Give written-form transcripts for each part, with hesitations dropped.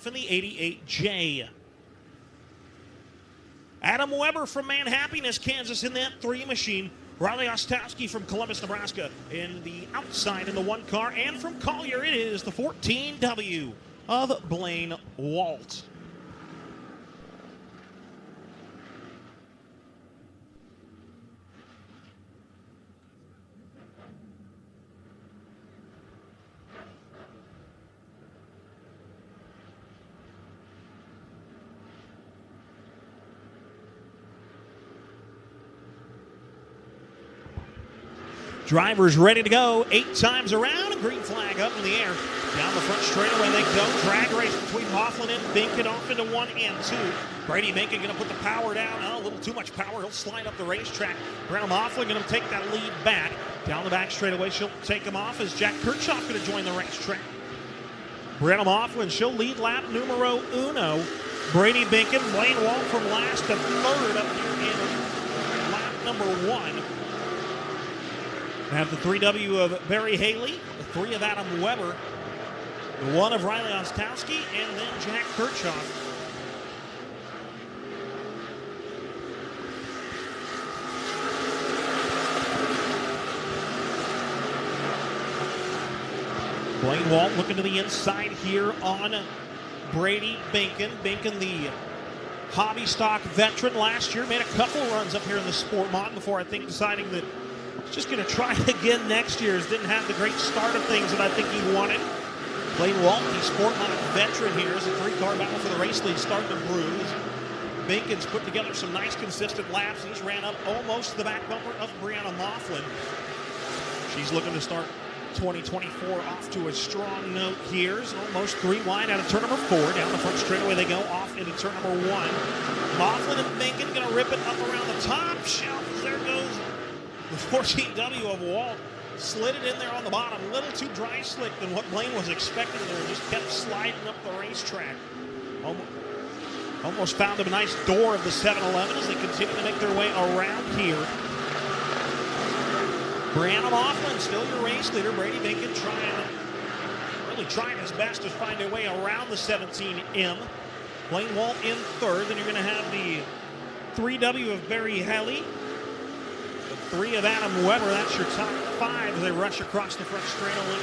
Kirchhoff in the 88J. Adam Weber from Manhappiness, Kansas in that 3 machine. Riley Ostowski from Columbus, Nebraska in the outside in the 1 car. And from Collier, it is the 14W of Blaine Walt. Drivers ready to go. 8 times around. A green flag up in the air. Down the front straightaway they go. Drag race between Hoffman and Binkin off into 1 and 2. Brady Binkin going to put the power down. Oh, a little too much power. He'll slide up the racetrack. Brown Hoffman going to take that lead back. Down the back straightaway, she'll take him off as Jack Kirchhoff going to join the racetrack. Brenham Hoffman, she'll lead lap numero uno. Brady Binkin, Blaine Walt from last to third up here in lap number 1. We have the 3W of Barry Haley, the 3 of Adam Weber, the 1 of Riley Ostowski, and then Jack Kirchhoff. Blaine Walt looking to the inside here on Brady Binkin. Binkin, the hobby stock veteran last year, made a couple runs up here in the Sport Mod before I think deciding that just going to try again next year. Didn't have the great start of things that I think he wanted. Blaine Walt, the Sport Mod veteran here, as a 3-car battle for the race lead starting to bruise. Binkin's put together some nice consistent laps. He's ran up almost to the back bumper of Brianna Moughlin. She's looking to start 2024 off to a strong note here. Is almost 3 wide out of turn number 4. Down the front straightaway they go off into turn number 1. Moughlin and Binkin going to rip it up around the top shelf as there goes the 14W of Walt. Slid it in there on the bottom. A little too dry slick than what Blaine was expecting there. Just kept sliding up the racetrack. Almost found a nice door of the 7-Eleven as they continue to make their way around here. Brianna Moughlin, still your race leader. Brady Binkin really trying his best to find a way around the 17M. Blaine Walt in third. Then you're going to have the 3W of Barry Haley. 3 of Adam Weber, that's your top 5 as they rush across the front straightaway.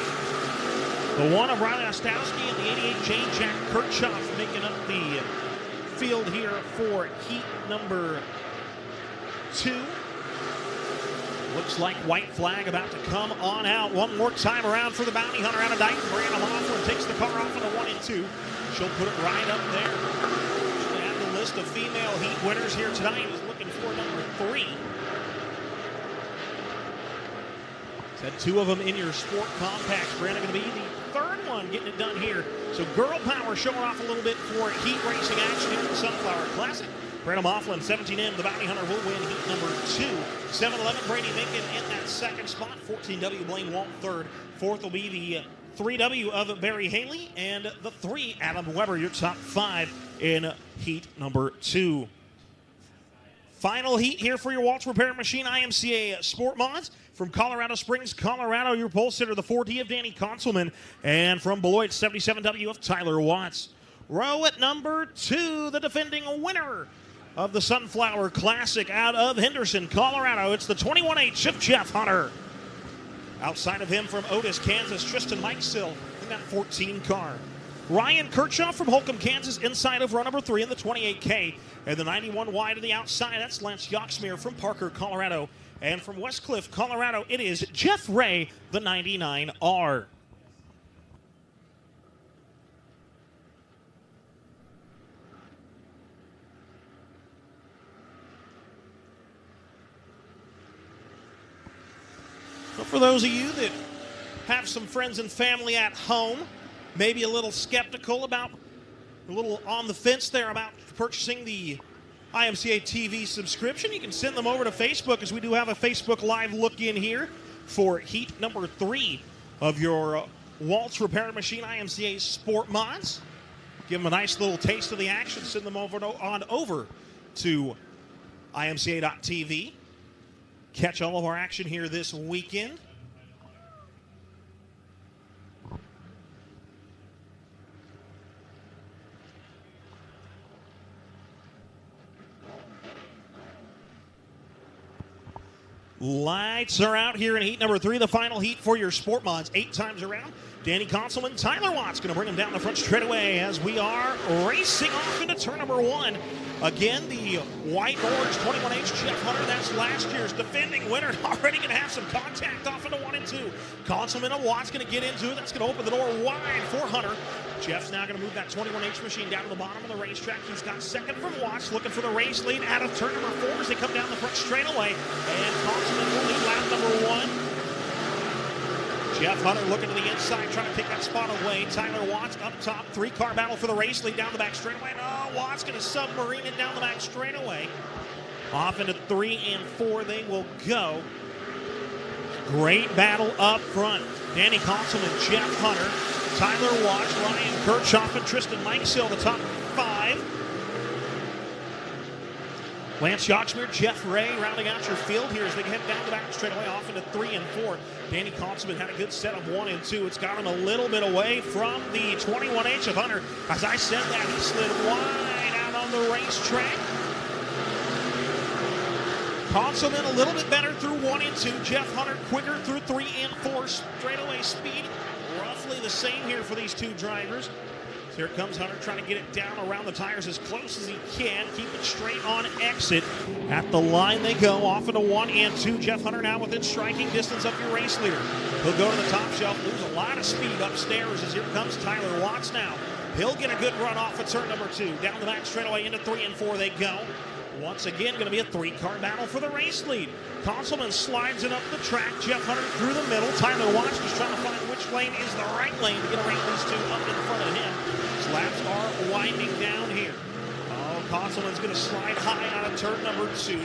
The 1 of Riley Ostowski and the 88J Jack Kirchhoff making up the field here for heat number 2. Looks like white flag about to come on out. One more time around for the bounty hunter out of Dayton. Brianna Moughlin takes the car off into 1 and 2. She'll put it right up there. She'll have the list of female heat winners here tonight. Is looking for number 3. Had 2 of them in your sport compacts. Brianna going to be the 3rd one getting it done here. So girl power showing off a little bit for heat racing action in the Sunflower Classic. Brianna Moughlin, 17M, the bounty hunter, will win heat number 2. 7-11, Brady Binkin in that 2nd spot. 14W, Blaine Walt, 3rd. 4th will be the 3W of Barry Haley. And the 3, Adam Weber, your top 5 in heat number 2. Final heat here for your Waltz Repair Machine IMCA Sport Mods. From Colorado Springs, Colorado, your pole sitter, the 4D of Danny Conselman. And from Beloit, 77W of Tyler Watts. Row at number 2, the defending winner of the Sunflower Classic out of Henderson, Colorado. It's the 21H of Jeff Hunter. Outside of him from Otis, Kansas, Tristan Mikesill in that 14 car. Ryan Kirchhoff from Holcomb, Kansas, inside of row number 3 in the 28K. And the 91 wide to the outside, that's Lance Yoxmere from Parker, Colorado. And from West Cliff, Colorado, it is Jeff Ray, the 99R. So for those of you that have some friends and family at home, maybe a little skeptical about, a little on the fence there about purchasing the IMCA TV subscription, you can send them over to Facebook, as we do have a Facebook Live look in here for heat number 3 of your Waltz Repair Machine IMCA Sport Mods. Give them a nice little taste of the action. Send them over to IMCA.tv. Catch all of our action here this weekend. Lights are out here in heat number 3, the final heat for your sport mods. 8 times around. Danny Conselman, Tyler Watts going to bring him down the front straightaway as we are racing off into turn number 1. Again, the white and orange 21H Jeff Hunter, that's last year's defending winner, already going to have some contact off into 1 and 2. Conselman and Watts going to get into it. That's going to open the door wide for Hunter. Jeff's now going to move that 21H machine down to the bottom of the racetrack. He's got second from Watts, looking for the race lead out of turn number 4 as they come down the front straightaway. And Conselman will lead lap number 1. Jeff Hunter looking to the inside, trying to take that spot away. Tyler Watts up top. 3-car battle for the race lead down the back straightaway. No, Watts going to submarine it down the back straightaway. Off into 3 and 4 they will go. Great battle up front. Danny Conselman, Jeff Hunter, Tyler Watts, Ryan Kirchhoff, and Tristan Mikesill, the top 5. Lance Yoxmer, Jeff Ray rounding out your field here as they head down the back straightaway off into 3 and 4. Danny Conselman had a good set of 1 and 2. It's got him a little bit away from the 21H of Hunter. As I said that, he slid wide out on the racetrack. Conselman a little bit better through 1 and 2. Jeff Hunter quicker through 3 and 4. Straightaway speed roughly the same here for these 2 drivers. So here comes Hunter trying to get it down around the tires as close as he can. Keep it straight on exit. At the line they go, off into 1 and 2. Jeff Hunter now within striking distance of your race leader. He'll go to the top shelf, lose a lot of speed upstairs as here comes Tyler Watts now. He'll get a good run off at turn number 2. Down the back straightaway into 3 and 4 they go. Once again, going to be a 3-car battle for the race lead. Conselman slides it up the track. Jeff Hunter through the middle. Tyler Watts just trying to find which lane is the right lane to get around these 2 up in front of him. His laps are winding down here. Oh, Conselman's going to slide high out of turn number 2.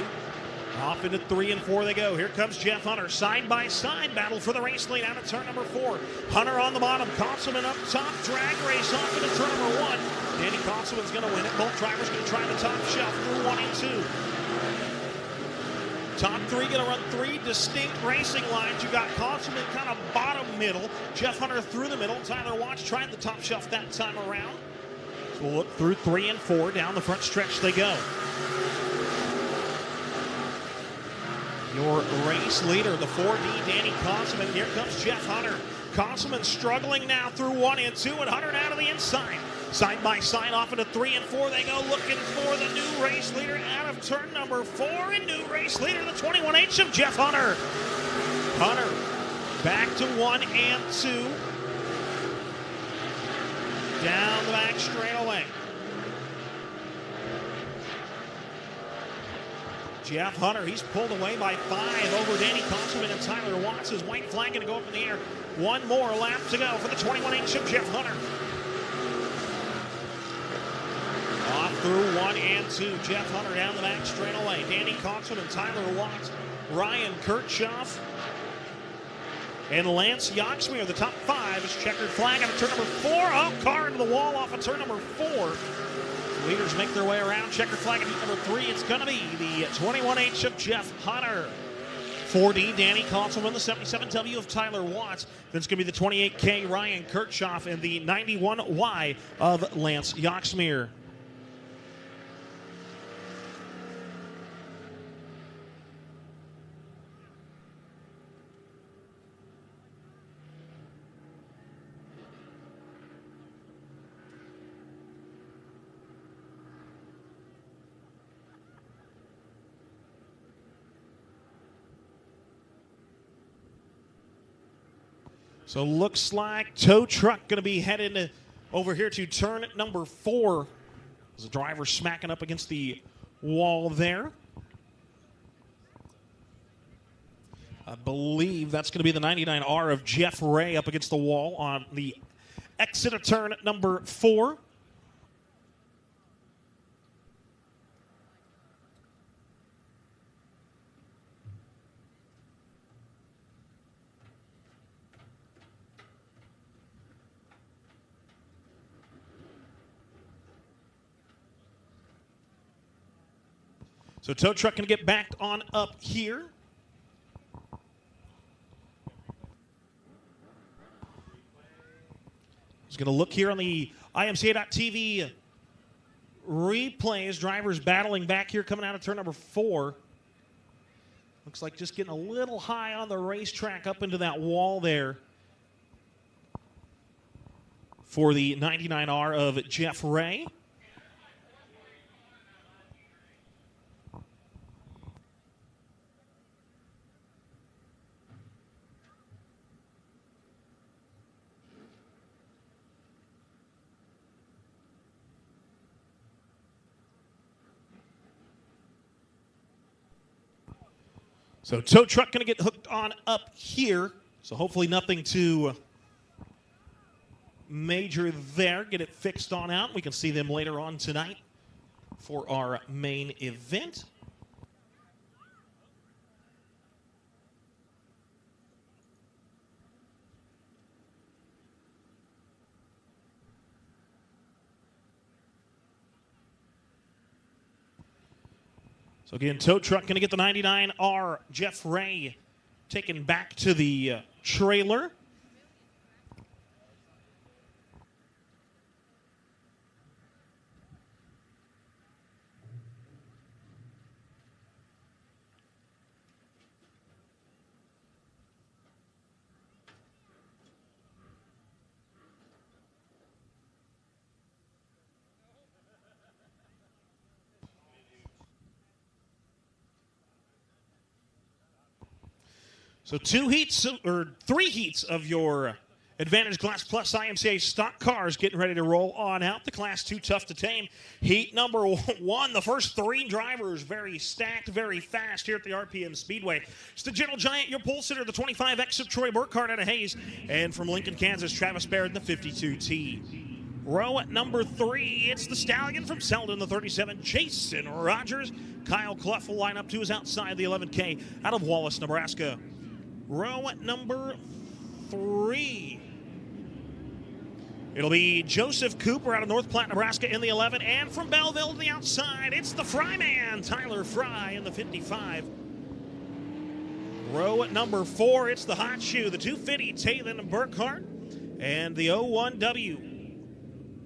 Off into 3 and 4 they go. Here comes Jeff Hunter. Side-by-side battle for the race lead out of turn number 4. Hunter on the bottom. Conselman up top. Drag race off into turn number 1. Danny Conselman's going to win it. Both drivers going to try the top shelf through 1 and 2. Top 3 going to run 3 distinct racing lines. You got Conselman kind of bottom middle. Jeff Hunter through the middle. Tyler Watts tried the top shelf that time around. So we'll look through 3 and 4. Down the front stretch they go. Your race leader, the 4D Danny Conselman. Here comes Jeff Hunter. Conselman struggling now through 1 and 2, and Hunter down to the inside. Side by side off into 3 and 4 they go, looking for the new race leader out of turn number 4. And new race leader, the 21H of Jeff Hunter. Hunter back to 1 and 2. Down the back straightaway. Jeff Hunter, he's pulled away by 5 over Danny Conselman and Tyler Watts. His white flag going to go up in the air. 1 more lap to go for the 21H of Jeff Hunter. Off through 1 and 2. Jeff Hunter down the back straightaway. Danny Conselman, Tyler Watts, Ryan Kirchhoff, and Lance Yoxmer. The top 5 is checkered flag on turn number 4. Oh, car into the wall off of turn number 4. Leaders make their way around. Checkered flag at heat number 3. It's going to be the 21H of Jeff Hunter. 4D Danny Conselman, the 77W of Tyler Watts. Then it's going to be the 28K Ryan Kirchhoff and the 91Y of Lance Yoxmer. So looks like tow truck going to be headed over here to turn number 4. As the driver smacking up against the wall there. I believe that's going to be the 99R of Jeff Ray up against the wall on the exit of turn number 4. So tow truck going to get backed on up here. He's going to look here on the IMCA.TV replays. Drivers battling back here coming out of turn number 4. Looks like just getting a little high on the racetrack up into that wall there for the 99R of Jeff Ray. So tow truck going to get hooked on up here. So hopefully nothing too major there. Get it fixed on out. We can see them later on tonight for our main event. So again, tow truck going to get the 99R Jeff Ray taken back to the trailer. So 3 heats of your Advantage Class Plus IMCA stock cars getting ready to roll on out. The Class 2 Tough to Tame. Heat number 1, the first 3 drivers very stacked, very fast here at the RPM Speedway. It's the Gentle Giant, your pole sitter, the 25X of Troy Burkhart out of Hayes. And from Lincoln, Kansas, Travis Barrett in the 52T. Row at number 3, it's the Stallion from Selden, the 37, Jason Rogers. Kyle Clough will line up to his outside the 11K out of Wallace, Nebraska. Row at number 3. It'll be Joseph Cooper out of North Platte, Nebraska in the 11. And from Belleville to the outside, it's the Fry Man, Tyler Fry in the 55. Row at number 4, it's the Hot Shoe, the 250, Taylon Burkhart. And the 01W,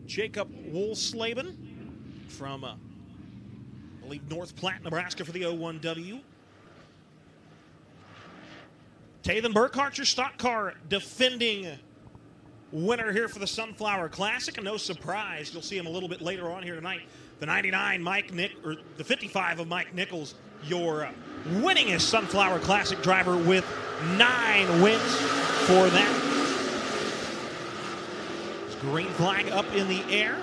Jacob Woolslaben from, I believe, North Platte, Nebraska for the 01W. Taylon Burkhart, your stock car defending winner here for the Sunflower Classic, and no surprise, you'll see him a little bit later on here tonight. The 99 the 55 of Mike Nichols, your winningest Sunflower Classic driver with 9 wins for that. Green flag up in the air.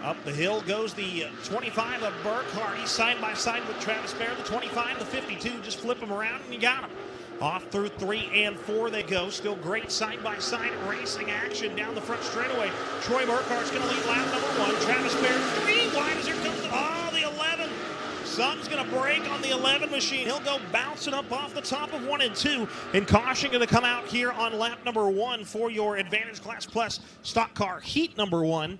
Up the hill goes the 25 of Burkhart. He's side by side with Travis Barrett. The 25, the 52, just flip him around and you got him. Off through 3 and 4 they go. Still great side-by-side racing action down the front straightaway. Troy Burkhart's going to lead lap number 1. Travis Barrett 3 wide as here comes the 11. Something's going to break on the 11 machine. He'll go bouncing up off the top of 1 and 2. And caution going to come out here on lap number 1 for your Advantage Class Plus stock car heat number 1.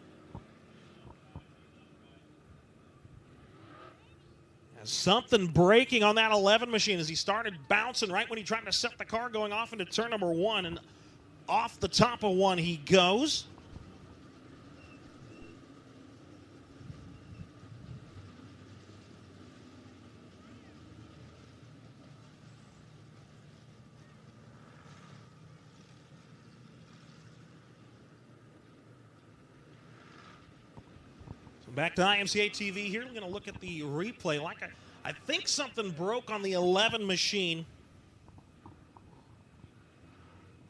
Something breaking on that 11 machine as he started bouncing right when he tried to set the car going off into turn number 1, and off the top of 1 he goes. Back to IMCA TV here. We're going to look at the replay. I think something broke on the 11 machine.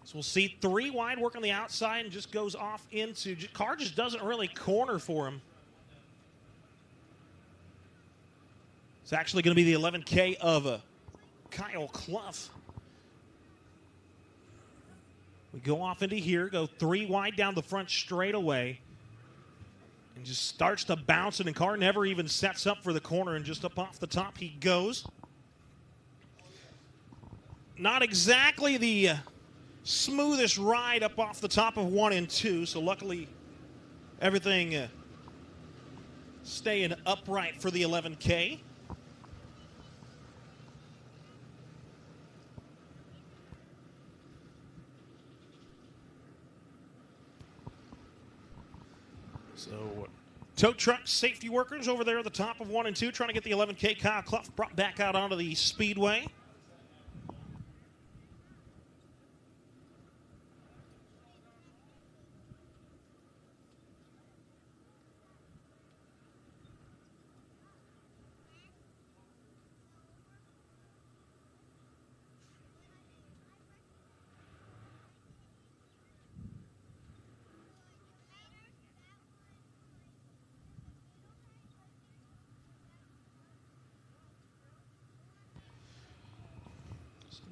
So we'll see 3 wide work on the outside and just goes off into, car just doesn't really corner for him. It's actually going to be the 11K of Kyle Clough. We go off into here, go 3 wide down the front straightaway. And just starts to bounce, and the car never even sets up for the corner, and just up off the top he goes. Not exactly the smoothest ride up off the top of 1 and 2, so luckily everything staying upright for the 11K. So Tow truck safety workers over there at the top of 1 and 2 trying to get the 11K Kyle Clough brought back out onto the Speedway.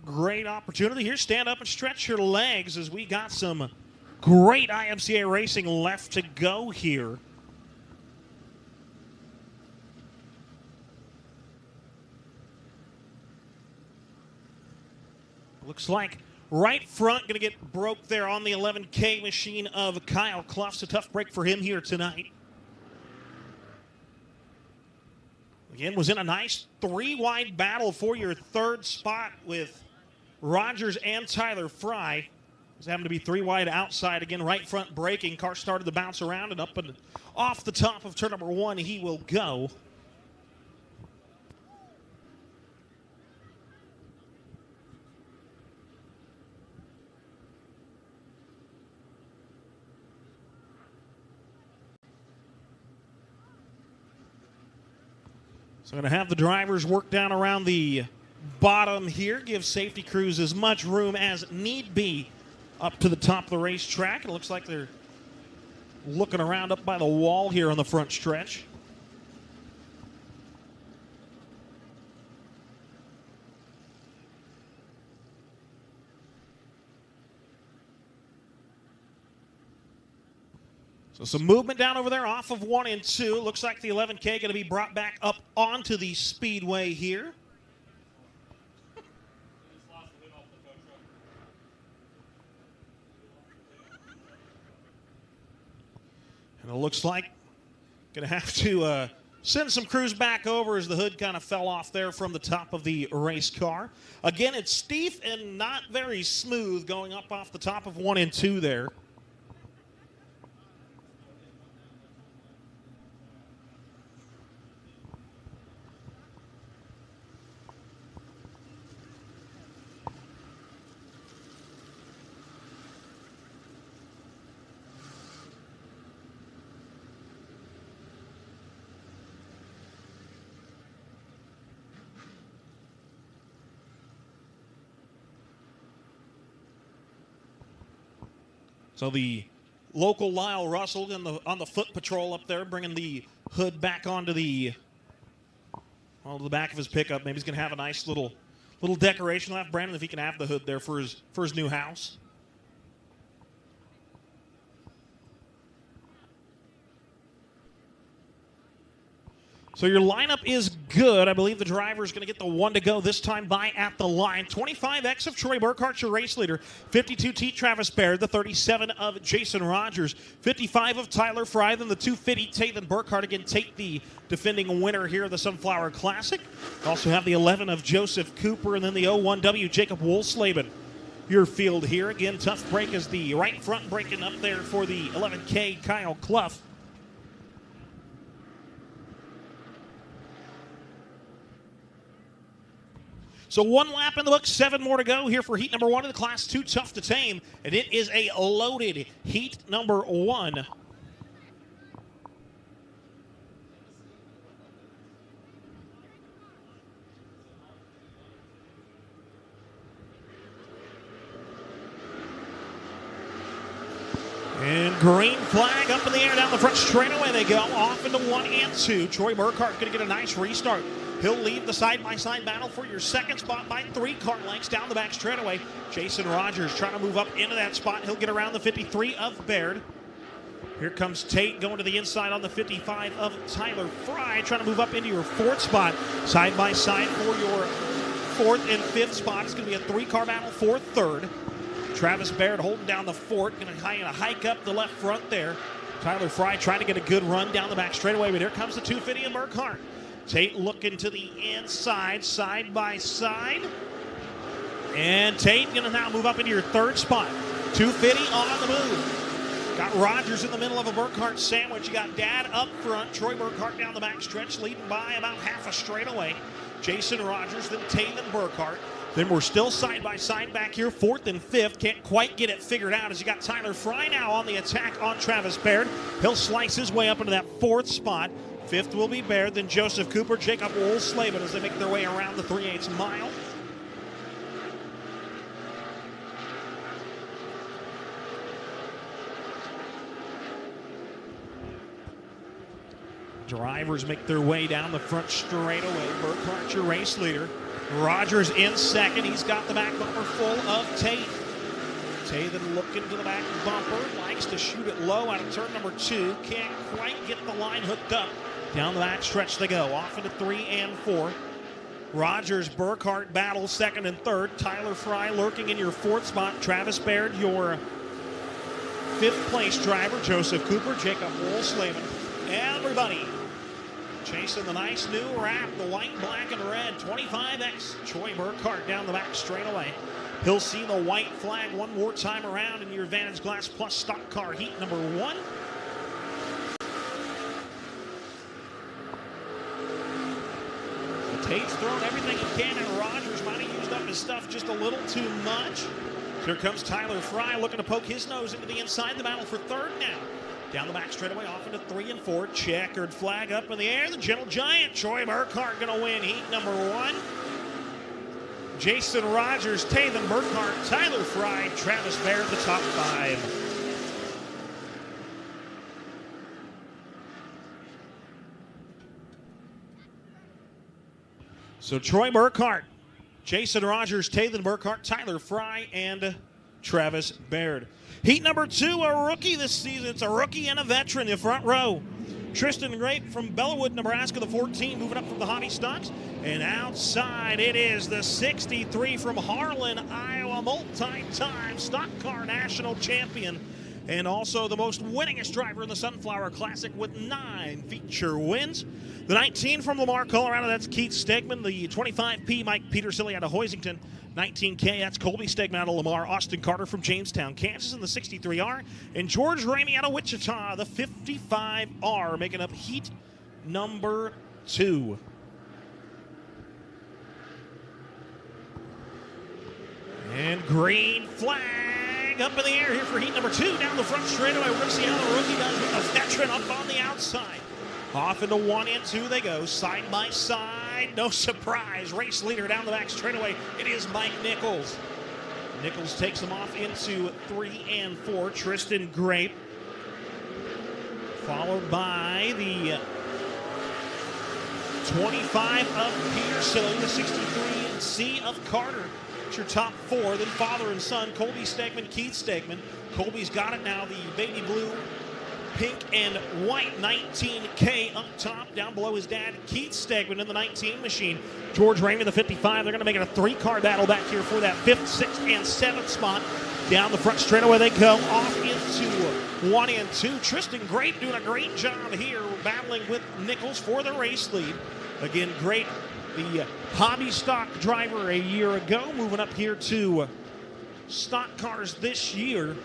Great opportunity here. Stand up and stretch your legs as we got some great IMCA racing left to go here. Looks like right front going to get broke there on the 11K machine of Kyle Clough. A tough break for him here tonight. Again, was in a nice 3-wide battle for your third spot with Rogers and Tyler Fry. Was having to be 3 wide outside again, right front braking. Car started to bounce around and up and off the top of turn number 1 he will go. So going to have the drivers work down around the bottom here, give safety crews as much room as need be up to the top of the racetrack. It looks like they're looking around up by the wall here on the front stretch. So some movement down over there off of 1 and 2. Looks like the 11K going to be brought back up onto the Speedway here. And it looks like going to have to send some crews back over as the hood kind of fell off there from the top of the race car. Again, it's steep and not very smooth going up off the top of 1 and 2 there. So the local Lyle Russell on the foot patrol up there, bringing the hood back onto the back of his pickup. Maybe he's going to have a nice little decoration left. Brandon, if he can have the hood there for his new house. So your lineup is good. I believe the driver is going to get the 1 to go this time by at the line. 25X of Troy Burkhart, your race leader. 52T Travis Baird. The 37 of Jason Rogers. 55 of Tyler Fry. Then the 250 Taven Burkhart. Again, Tate the defending winner here of the Sunflower Classic. Also have the 11 of Joseph Cooper. And then the 01W Jacob Wolfslaben. Your field here. Again, tough break as the right front breaking up there for the 11K Kyle Clough. So 1 lap in the book, 7 more to go here for heat number 1 of the Class 2 Tough to Tame. And it is a loaded heat number 1. And green flag up in the air down the front straightaway they go. Off into 1 and 2. Troy Burkhart going to get a nice restart. He'll lead the side-by-side battle for your second spot by 3 car lengths down the back straightaway. Jason Rogers trying to move up into that spot. He'll get around the 53 of Baird. Here comes Tate going to the inside on the 55 of Tyler Fry, trying to move up into your 4th spot. Side-by-side for your 4th and 5th spot. It's going to be a 3-car battle for 3rd. Travis Baird holding down the 4th, going to hike up the left front there. Tyler Fry trying to get a good run down the back straightaway, but here comes the 250 of Burkhart. Tate looking to the inside, side by side. And Tate going to now move up into your 3rd spot. 250 on the move. Got Rogers in the middle of a Burkhart sandwich. You got Dad up front. Troy Burkhart down the back stretch, leading by about half a straightaway. Jason Rogers, then Taven Burkhart. Then we're still side by side back here, 4th and 5th. Can't quite get it figured out as you got Tyler Fry now on the attack on Travis Baird. He'll slice his way up into that 4th spot. 5th will be Baird, then Joseph Cooper, Jacob Woolslavin as they make their way around the 3/8 mile. Drivers make their way down the front straightaway. Burkhart, your race leader. Rogers in second. He's got the back bumper full of Tate. Taven looking to the back bumper. Likes to shoot it low out of turn number 2. Can't quite get the line hooked up. Down the back stretch they go. Off into 3 and 4. Rogers, Burkhart battle 2nd and 3rd. Tyler Fry lurking in your 4th spot. Travis Baird, your 5th place driver. Joseph Cooper, Jacob Woolslavin. Everybody chasing the nice new wrap, the white, black, and red 25X. Troy Burkhart down the back straightaway. He'll see the white flag one more time around in your Vantage Glass Plus stock car heat number 1. So Tate's thrown everything he can, and Rogers might have used up his stuff just a little too much. Here comes Tyler Fry looking to poke his nose into the inside, the battle for 3rd now. Down the back straightaway, off into 3 and 4. Checkered flag up in the air. The Gentle Giant, Troy Burkhart, going to win heat number 1. Jason Rogers, Taven Burkhart, Tyler Fry, Travis Baird, the top 5. So Troy Burkhart, Jason Rogers, Taven Burkhart, Tyler Fry, and Travis Baird. Heat number 2, a rookie this season. It's a rookie and a veteran, the front row. Tristan Grape from Bellawood, Nebraska, the 14, moving up from the Hobby Stocks. And outside, it is the 63 from Harlan, Iowa, multi-time stock car national champion. And also the most winningest driver in the Sunflower Classic with 9 feature wins. The 19 from Lamar, Colorado, that's Keith Stegman. The 25P, Mike Petersilli out of Hoisington. 19K, that's Colby Stegman out of Lamar. Austin Carter from Jamestown, Kansas in the 63R. And George Ramey out of Wichita, the 55R, making up heat number 2. And green flag up in the air here for heat number 2. Down the front straightaway, we're going to see how the rookie does with the veteran up on the outside. Off into 1 and 2 they go, side by side. No surprise, race leader down the back straightaway. It is Mike Nichols. Nichols takes him off into 3 and 4. Tristan Grape, followed by the 25 of Petersilli, the 63C of Carter. It's your top 4. Then father and son, Colby Stegman, Keith Stegman. Colby's got it now, the baby blue, pink and white 19K up top. Down below his dad, Keith Stegman in the 19 machine. George Ramey, the 55. They're going to make it a 3-car battle back here for that 5th, 6th, and 7th spot. Down the front straightaway they go, off into 1 and 2. Tristan Grape doing a great job here, battling with Nichols for the race lead. Again, Grape, the hobby stock driver a year ago, moving up here to stock cars this year.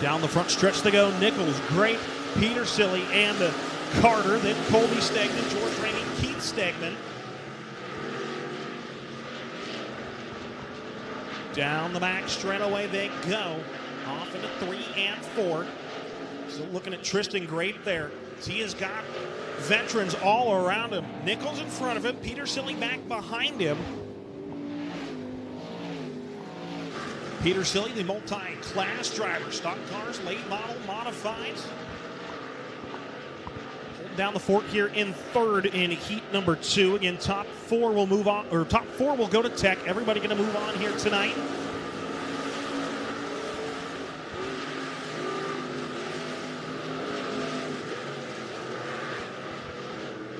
Down the front stretch they go. Nichols, Grape, Petersilli, and Carter. Then Colby Stegman, George Ramey, Keith Stegman. Down the back straightaway they go. Off into 3 and 4. So looking at Tristan Grape there. He has got veterans all around him. Nichols in front of him. Petersilli back behind him. Petersilli, the multi-class driver. Stock cars, late model, modifieds. Holding down the fort here in 3rd in heat number 2. Again, top 4 will move on, or top 4 will go to Tech. Everybody going to move on here tonight.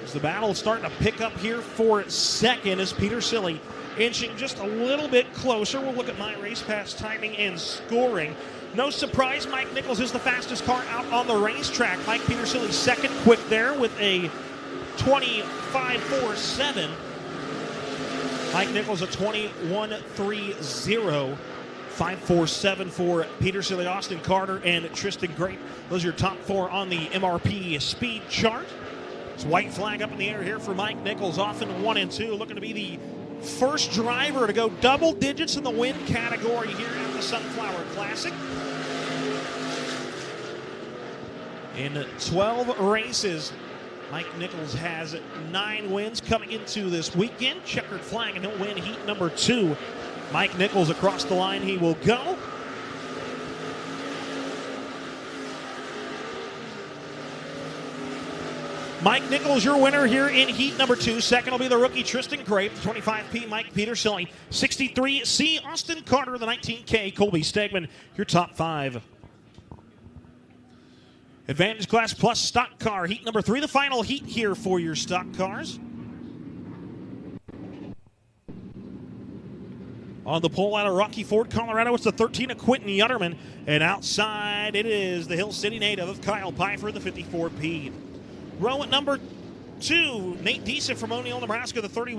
As the battle is starting to pick up here for 2nd as Petersilli inching just a little bit closer. We'll look at my race pass timing and scoring. No surprise, Mike Nichols is the fastest car out on the racetrack. Mike Petersilli 2nd quick there with a 25.47. Mike Nichols a 21.30 547 for Peter Silly, Austin Carter, and Tristan Grape. Those are your top 4 on the MRP speed chart. It's white flag up in the air here for Mike Nichols, off in 1 and 2, looking to be the first driver to go double digits in the win category here at the Sunflower Classic. In 12 races, Mike Nichols has 9 wins coming into this weekend. Checkered flag, and he'll win heat number 2. Mike Nichols across the line, he will go. Mike Nichols, your winner here in heat number 2. Second will be the rookie Tristan Grape, 25P Mike Petersilly, 63C Austin Carter, the 19K Colby Stegman, your top 5. Advantage Class Plus stock car, heat number 3, the final heat here for your stock cars. On the pole out of Rocky Ford, Colorado, it's the 13 of Quentin Yutterman. And outside, it is the Hill City native of Kyle Pfeiffer, the 54P. Row at number 2, Nate Deesa from O'Neill, Nebraska, the 31.